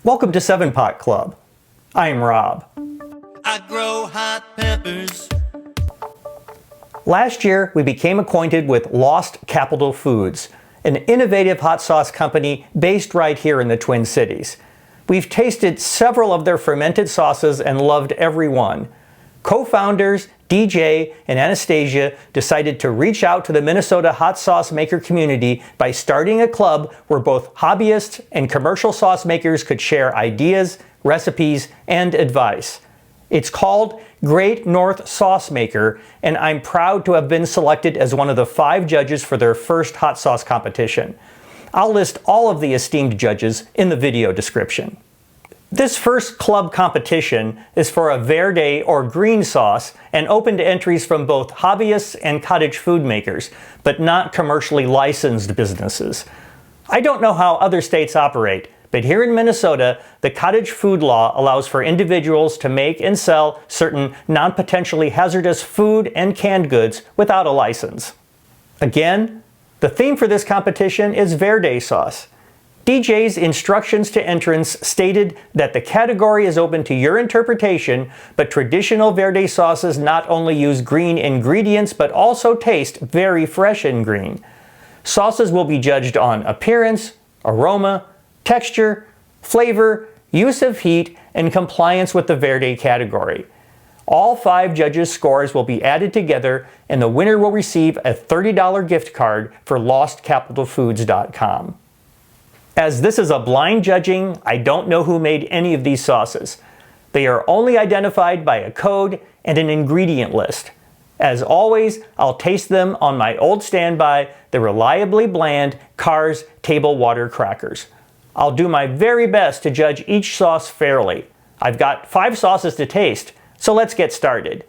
Welcome to 7 Pot Club. I'm Rob. I grow hot peppers. Last year, we became acquainted with Lost Capital Foods, an innovative hot sauce company based right here in the Twin Cities. We've tasted several of their fermented sauces and loved every one. Co-founders DJ and Anastasia decided to reach out to the Minnesota hot sauce maker community by starting a club where both hobbyists and commercial sauce makers could share ideas, recipes, and advice. It's called Great North Sauce Maker, and I'm proud to have been selected as one of the 5 judges for their first hot sauce competition. I'll list all of the esteemed judges in the video description. This first club competition is for a verde or green sauce and open to entries from both hobbyists and cottage food makers, but not commercially licensed businesses. I don't know how other states operate, but here in Minnesota, the cottage food law allows for individuals to make and sell certain non-potentially hazardous food and canned goods without a license. Again, the theme for this competition is verde sauce. DJ's instructions to entrants stated that the category is open to your interpretation, but traditional verde sauces not only use green ingredients but also taste very fresh and green. Sauces will be judged on appearance, aroma, texture, flavor, use of heat, and compliance with the verde category. All 5 judges' scores will be added together, and the winner will receive a $30 gift card for LostCapitalFoods.com. As this is a blind judging, I don't know who made any of these sauces. They are only identified by a code and an ingredient list. As always, I'll taste them on my old standby, the reliably bland Carr's Table Water Crackers. I'll do my very best to judge each sauce fairly. I've got 5 sauces to taste, so let's get started.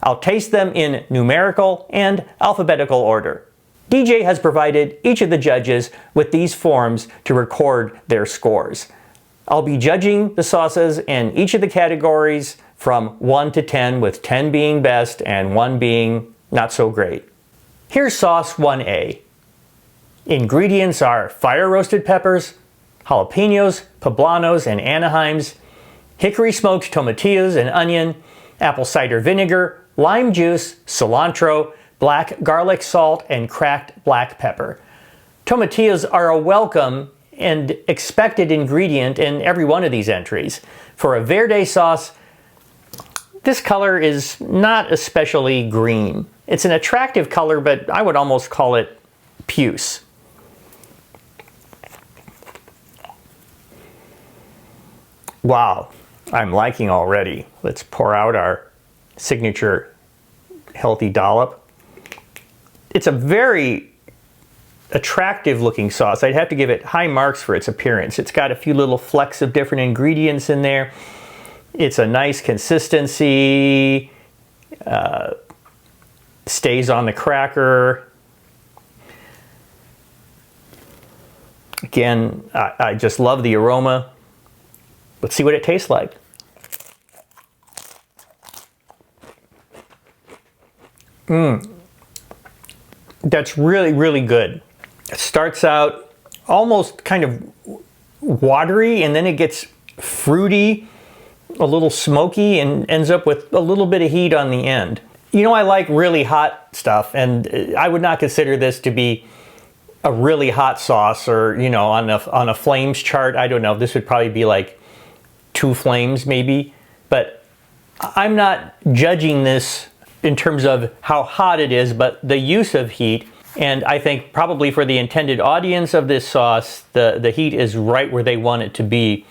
I'll taste them in numerical and alphabetical order. DJ has provided each of the judges with these forms to record their scores. I'll be judging the sauces in each of the categories from 1 to 10, with 10 being best and 1 being not so great. Here's sauce 1A. Ingredients are fire roasted peppers, jalapenos, poblanos, and Anaheims, hickory smoked tomatillos and onion, apple cider vinegar, lime juice, cilantro, black garlic salt, and cracked black pepper. Tomatillos are a welcome and expected ingredient in every one of these entries. For a verde sauce, this color is not especially green. It's an attractive color, but I would almost call it puce. Wow, I'm liking already. Let's pour out our signature healthy dollop. It's a very attractive looking sauce. I'd have to give it high marks for its appearance. It's got a few little flecks of different ingredients in there. It's a nice consistency, stays on the cracker. Again, I just love the aroma. Let's see what it tastes like. That's really, really good. It starts out almost kind of watery, and then it gets fruity, a little smoky, and ends up with a little bit of heat on the end. You know, I like really hot stuff, and I would not consider this to be a really hot sauce, or, you know, on a flames chart. I don't know. This would probably be like 2 flames maybe, but I'm not judging this in terms of how hot it is, but the use of heat. And I think probably for the intended audience of this sauce, the heat is right where they want it to be.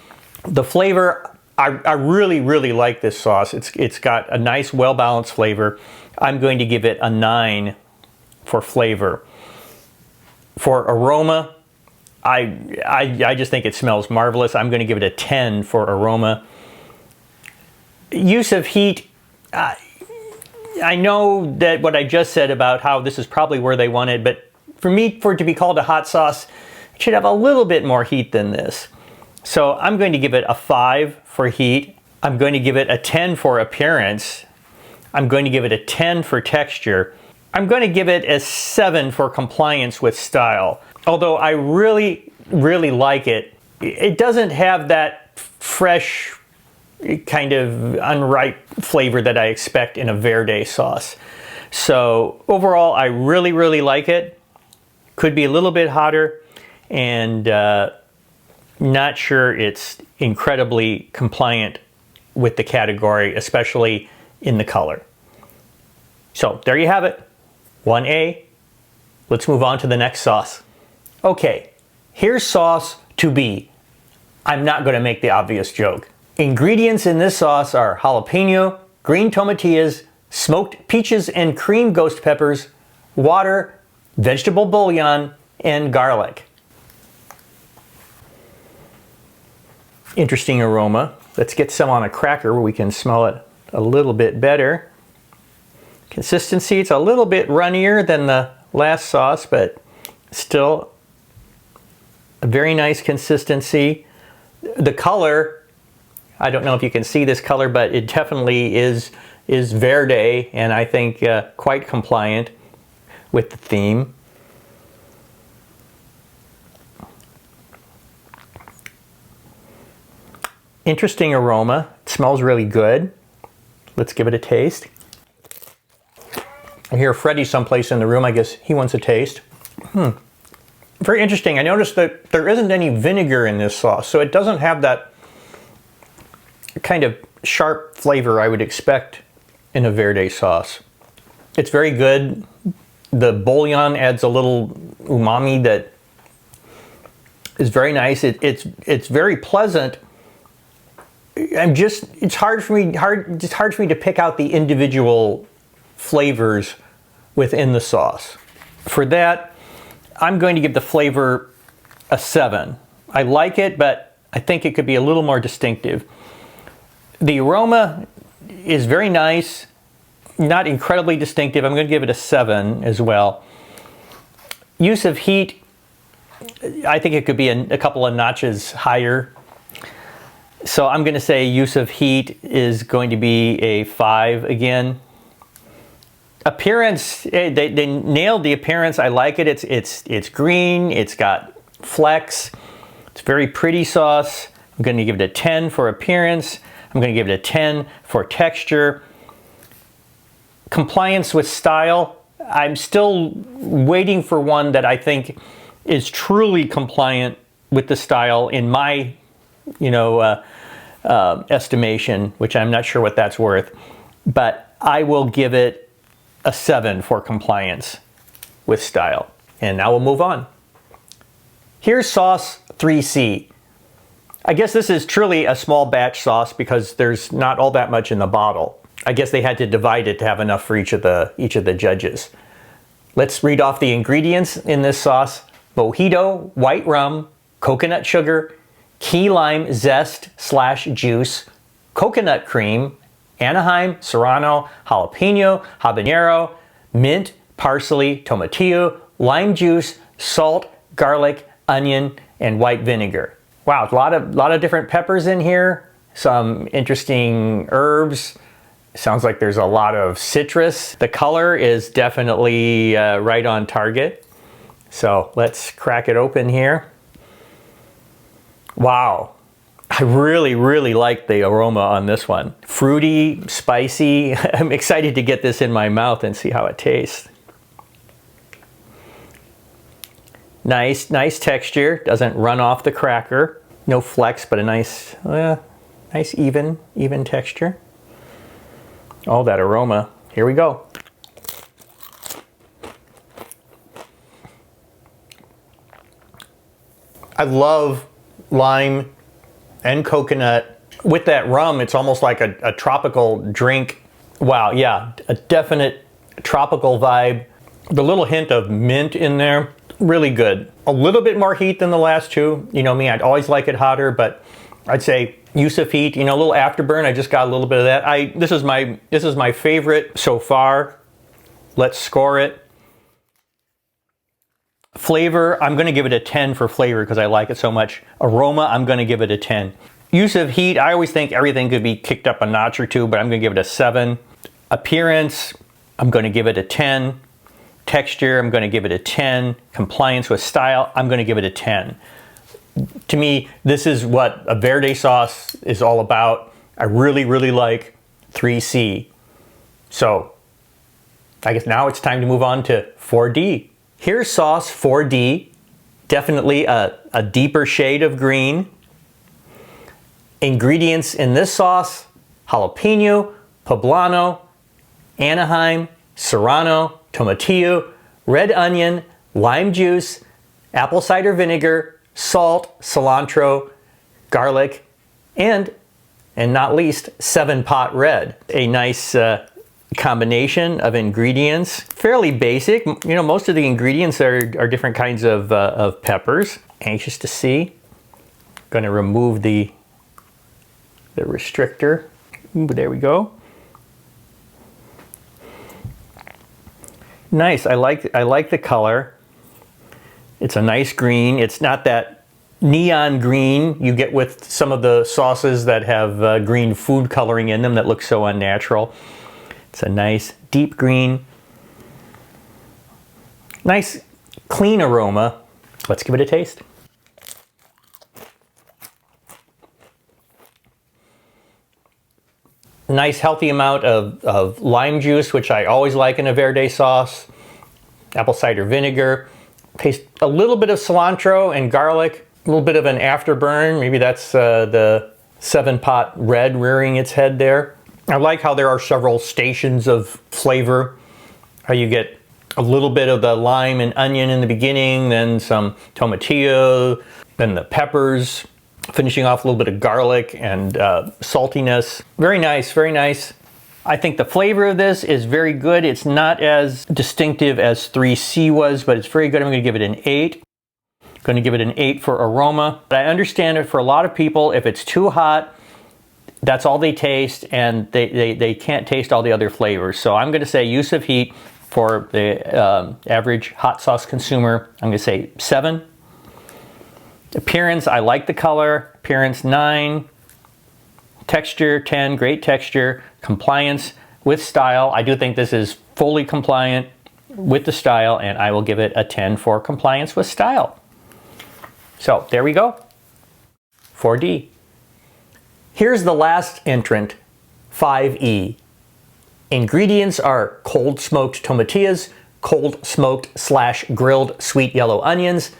The flavor, I really, really like this sauce. It's got a nice, well-balanced flavor. I'm going to give it a 9 for flavor. For aroma, I just think it smells marvelous. I'm going to give it a 10 for aroma. Use of heat, I know that what I just said about how this is probably where they want it, but for me, for it to be called a hot sauce, it should have a little bit more heat than this. So I'm going to give it a 5 for heat. I'm going to give it a 10 for appearance. I'm going to give it a 10 for texture. I'm going to give it a 7 for compliance with style. Although I really, really like it, it doesn't have that fresh, kind of unripe flavor that I expect in a verde sauce. So overall, I really, really like it. Could be a little bit hotter, and not sure it's incredibly compliant with the category, especially in the color. So there you have it, 1A. Let's move on to the next sauce. Okay, here's sauce 2B. I'm not going to make the obvious joke. Ingredients in this sauce are jalapeno, green tomatillas, smoked peaches and cream ghost peppers, water, vegetable bouillon, and garlic. Interesting aroma. Let's get some on a cracker where we can smell it a little bit better. Consistency, it's a little bit runnier than the last sauce, but still a very nice consistency. The color, I don't know if you can see this color, but it definitely is verde, and I think quite compliant with the theme. Interesting aroma. It smells really good. Let's give it a taste. I hear Freddie someplace in the room. I guess he wants a taste. Very interesting. I noticed that there isn't any vinegar in this sauce, so it doesn't have that kind of sharp flavor I would expect in a verde sauce. It's very good. The bouillon adds a little umami that is very nice. It's very pleasant. It's hard for me to pick out the individual flavors within the sauce. For that, I'm going to give the flavor a 7. I like it, but I think it could be a little more distinctive. The aroma is very nice, not incredibly distinctive. I'm going to give it a 7 as well. Use of heat, I think it could be a couple of notches higher. So I'm going to say use of heat is going to be a 5 again. Appearance, they nailed the appearance. I like it. It's green. It's got flecks. It's very pretty sauce. I'm going to give it a 10 for appearance. I'm going to give it a 10 for texture. Compliance with style. I'm still waiting for one that I think is truly compliant with the style in my, estimation, which I'm not sure what that's worth, but I will give it a 7 for compliance with style. And now we'll move on. Here's sauce 3C. I guess this is truly a small batch sauce because there's not all that much in the bottle. I guess they had to divide it to have enough for each of the judges. Let's read off the ingredients in this sauce. Mojito, white rum, coconut sugar, key lime zest / juice, coconut cream, Anaheim, Serrano, jalapeno, habanero, mint, parsley, tomatillo, lime juice, salt, garlic, onion, and white vinegar. Wow, a lot of different peppers in here, some interesting herbs. Sounds like there's a lot of citrus. The color is definitely right on target. So let's crack it open here. Wow, I really, really like the aroma on this one. Fruity, spicy. I'm excited to get this in my mouth and see how it tastes. Nice texture. Doesn't run off the cracker. No flecks, but a nice even texture. Oh, that aroma. Here we go. I love lime and coconut. With that rum, it's almost like a tropical drink. Wow, yeah, a definite tropical vibe. The little hint of mint in there, really good. A little bit more heat than the last two. You know me, I'd always like it hotter, but I'd say use of heat, a little afterburn. I just got a little bit of that. This is my favorite so far. Let's score it. Flavor, I'm going to give it a 10 for flavor because I like it so much. Aroma, I'm going to give it a 10. Use of heat, I always think everything could be kicked up a notch or two, but I'm going to give it a 7. Appearance, I'm going to give it a 10. Texture, I'm going to give it a 10. Compliance with style, I'm going to give it a 10. to me, this is what a Verde sauce is all about. I really, really like 3C. So I guess now it's time to move on to 4D. Here's sauce 4D, definitely a deeper shade of green. Ingredients in this sauce: jalapeno, poblano, Anaheim, serrano, tomatillo, red onion, lime juice, apple cider vinegar, salt, cilantro, garlic, and not least, 7-Pot Red. A nice combination of ingredients. Fairly basic. You know, most of the ingredients are different kinds of peppers. Anxious to see. Going to remove the restrictor. Ooh, there we go. Nice. I like the color. It's a nice green. It's not that neon green you get with some of the sauces that have green food coloring in them that look so unnatural. It's a nice deep green. Nice clean aroma. Let's give it a taste. Nice healthy amount of lime juice, which I always like in a Verde sauce. Apple cider vinegar. Taste a little bit of cilantro and garlic. A little bit of an afterburn. Maybe that's the 7-Pot Red rearing its head there. I like how there are several stations of flavor. How you get a little bit of the lime and onion in the beginning, then some tomatillo, then the peppers, finishing off a little bit of garlic and saltiness. Very nice, very nice. I think the flavor of this is very good. It's not as distinctive as 3C was, but it's very good. I'm going to give it an 8. Going to give it an 8 for aroma. But I understand it for a lot of people, if it's too hot, that's all they taste, and they can't taste all the other flavors. So I'm going to say use of heat for the average hot sauce consumer. I'm going to say 7. Appearance, I like the color. Appearance 9. Texture 10, great texture. Compliance with style, I do think this is fully compliant with the style, and I will give it a 10 for compliance with style. So there we go. 4D. Here's the last entrant, 5E. Ingredients are cold smoked tomatillas, cold smoked / grilled sweet yellow onions,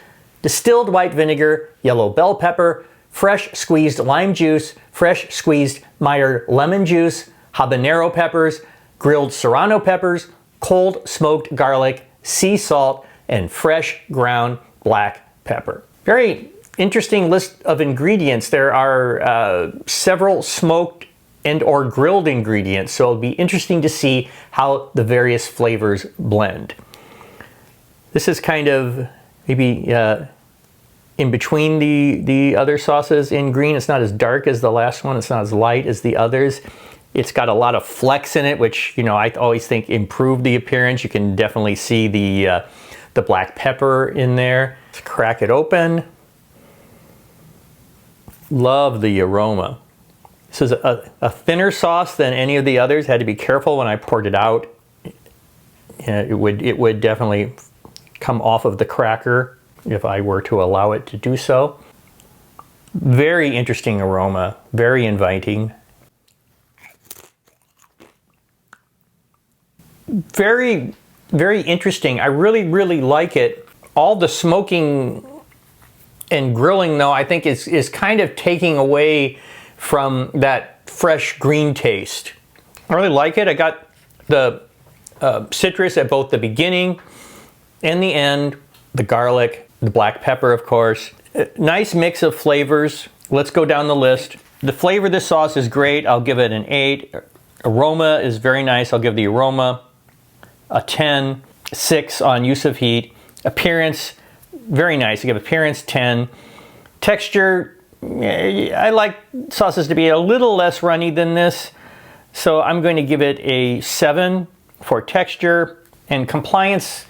distilled white vinegar, yellow bell pepper, fresh squeezed lime juice, fresh squeezed Meyer lemon juice, habanero peppers, grilled serrano peppers, cold smoked garlic, sea salt, and fresh ground black pepper. Very interesting list of ingredients. There are several smoked and or grilled ingredients, so it'll be interesting to see how the various flavors blend. This is kind of maybe in between the other sauces in green. It's not as dark as the last one. It's not as light as the others. It's got a lot of flecks in it, which, you know, I always think improve the appearance. You can definitely see the black pepper in there. Let's crack it open. Love the aroma. This is a thinner sauce than any of the others. Had to be careful when I poured it out. It would definitely come off of the cracker if I were to allow it to do so. Very interesting aroma, very inviting. Very, very interesting. I really, really like it. All the smoking and grilling, though, I think is kind of taking away from that fresh green taste. I really like it. I got the citrus at both the beginning and the end, the garlic, the black pepper, of course. Nice mix of flavors. Let's go down the list. The flavor of this sauce is great. I'll give it an 8. Aroma is very nice. I'll give the aroma a 10. 6 on use of heat. Appearance, very nice. I give appearance 10. Texture, I like sauces to be a little less runny than this, so I'm going to give it a 7 for texture. And compliance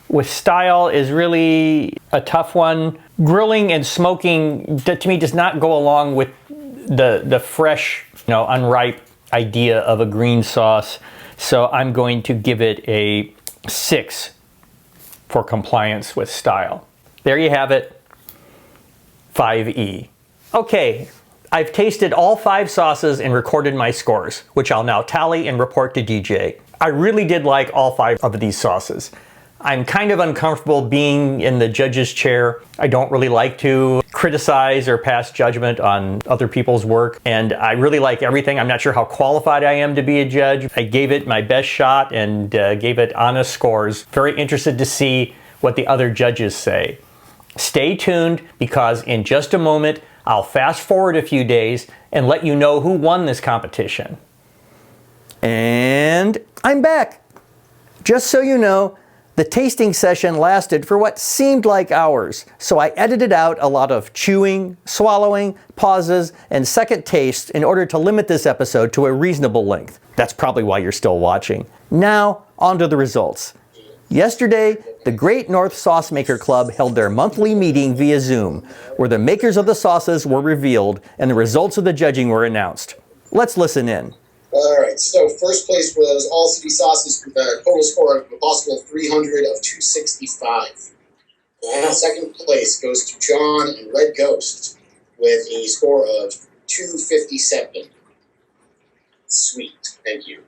with style is really a tough one. Grilling and smoking, to me, does not go along with the fresh, unripe idea of a green sauce. So I'm going to give it a 6 for compliance with style. There you have it. 5E. Okay, I've tasted all 5 sauces and recorded my scores, which I'll now tally and report to DJ. I really did like all 5 of these sauces. I'm kind of uncomfortable being in the judge's chair. I don't really like to criticize or pass judgment on other people's work, and I really like everything. I'm not sure how qualified I am to be a judge. I gave it my best shot and gave it honest scores. Very interested to see what the other judges say. Stay tuned, because in just a moment, I'll fast forward a few days and let you know who won this competition. And I'm back. Just so you know, the tasting session lasted for what seemed like hours, so I edited out a lot of chewing, swallowing, pauses, and second tastes in order to limit this episode to a reasonable length. That's probably why you're still watching. Now, on to the results. Yesterday, the Great North Sauce Maker Club held their monthly meeting via Zoom, where the makers of the sauces were revealed and the results of the judging were announced. Let's listen in. All right, so first place was All City Sauces with a total score of a possible 300 of 265. And second place goes to John and Red Ghost with a score of 257. Sweet, thank you.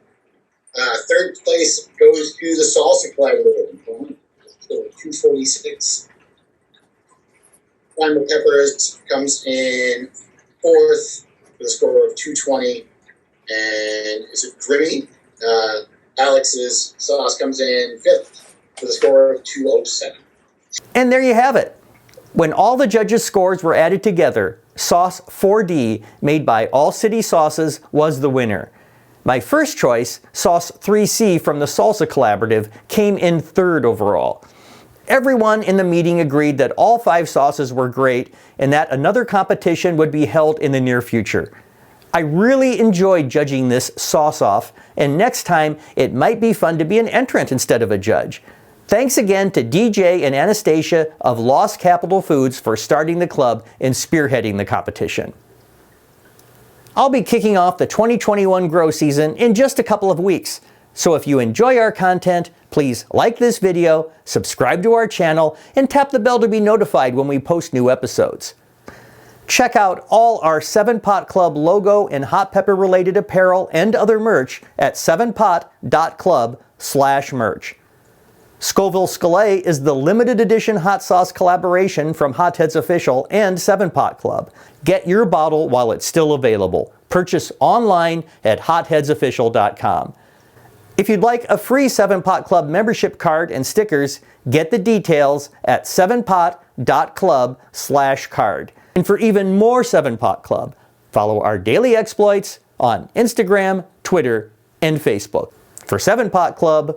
Third place goes to the Salsa Collaborative, 246. Lime Peppers comes in fourth with a score of 220. And is it Grimmy? Alex's sauce comes in fifth with a score of 207. And there you have it. When all the judges' scores were added together, Sauce 4D, made by All City Sauces, was the winner. My first choice, Sauce 3C from the Salsa Collaborative, came in third overall. Everyone in the meeting agreed that all 5 sauces were great and that another competition would be held in the near future. I really enjoyed judging this sauce-off, and next time it might be fun to be an entrant instead of a judge. Thanks again to DJ and Anastasia of Lost Capital Foods for starting the club and spearheading the competition. I'll be kicking off the 2021 grow season in just a couple of weeks, so if you enjoy our content, please like this video, subscribe to our channel, and tap the bell to be notified when we post new episodes. Check out all our 7 Pot Club logo and hot pepper related apparel and other merch at 7pot.club/merch. Scoville Scalé is the limited edition hot sauce collaboration from Hotheads Official and 7 Pot Club. Get your bottle while it's still available. Purchase online at hotheadsofficial.com. If you'd like a free 7 Pot Club membership card and stickers, get the details at 7pot.club/card. And for even more 7 Pot Club, follow our daily exploits on Instagram, Twitter, and Facebook. For 7 Pot Club,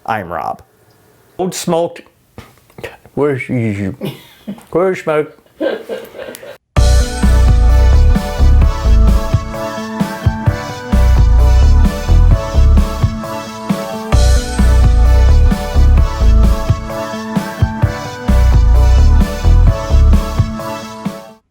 I'm Rob. Old smoked. Where's smoke?